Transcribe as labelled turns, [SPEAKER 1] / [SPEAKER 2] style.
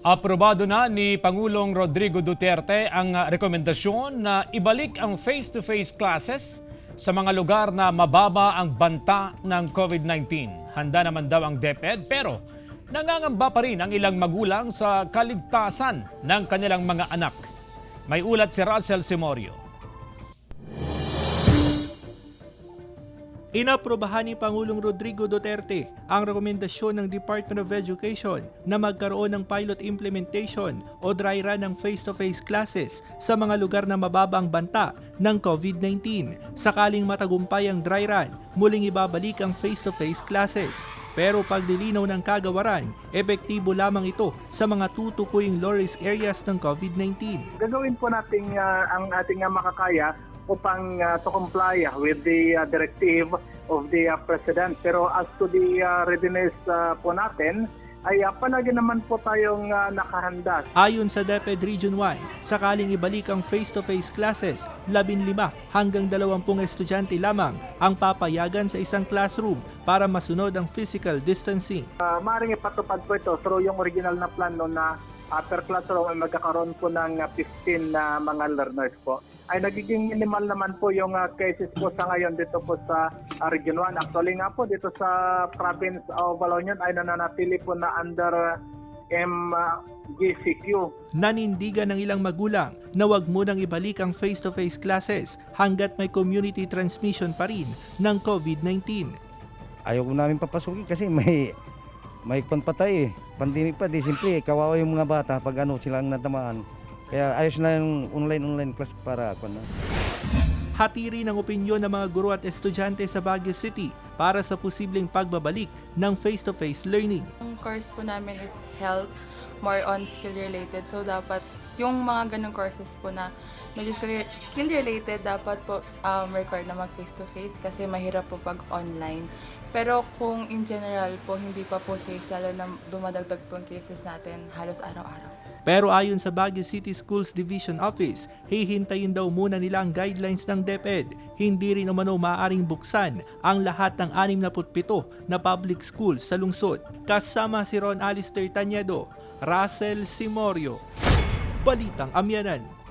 [SPEAKER 1] Aprobado na ni Pangulong Rodrigo Duterte ang rekomendasyon na ibalik ang face-to-face classes sa mga lugar na mababa ang banta ng COVID-19. Handa naman daw ang DepEd pero nangangamba pa rin ang ilang magulang sa kaligtasan ng kanilang mga anak. May ulat si Russell Simorio.
[SPEAKER 2] Inaprobahan ni Pangulong Rodrigo Duterte ang rekomendasyon ng Department of Education na magkaroon ng pilot implementation o dry run ng face-to-face classes sa mga lugar na mababa ang banta ng COVID-19. Sakaling matagumpay ang dry run, muling ibabalik ang face-to-face classes. Pero paglilinaw ng kagawaran, epektibo lamang ito sa mga tutukuying low-risk areas ng COVID-19.
[SPEAKER 3] Gagawin po natin ang ating makakaya upang to comply with the directive of the President. Pero as to the readiness po natin, ay palagi naman po tayong nakahanda.
[SPEAKER 2] Ayon sa DepEd Region 1, sakaling ibalik ang face-to-face classes, 15 hanggang 20 estudyante lamang ang papayagan sa isang classroom para masunod ang physical distancing.
[SPEAKER 3] Maaaring ipatupad po ito through yung original na plano na per classroom ay magkakaroon po ng 15 na mga learners po. Ay nagiging minimal naman po yung cases po sa ngayon dito po sa Region 1. Actually nga po dito sa province of Balonion ay nananatili po na under MGCQ.
[SPEAKER 2] Nanindigan ng ilang magulang na wag munang ibalik ang face-to-face classes hanggat may community transmission pa rin ng COVID-19.
[SPEAKER 4] Ayaw ko namin papasukin kasi may panpatay pandemic pa, di simple kawawa yung mga bata pag silang natamaan. Kaya ayos na yung online class para ako na.
[SPEAKER 2] Hati rin ang opinyon ng mga guro at estudyante sa Baguio City para sa posibleng pagbabalik ng face-to-face learning.
[SPEAKER 5] Ang course po namin is health, more on skill-related. So dapat yung mga ganong courses po na medyo skill-related, dapat po required na mag-face-to-face kasi mahirap po pag online. Pero kung in general po, hindi pa po safe, lalo na dumadagdag po ang cases natin halos araw-araw.
[SPEAKER 2] Pero ayon sa Baguio City Schools Division Office, hihintayin daw muna nila ang guidelines ng DepEd. Hindi rin umano maaaring buksan ang lahat ng 67 na public schools sa lungsod. Kasama si Ron Alister Tañedo, Russell Simorio, Balitang Amyanan.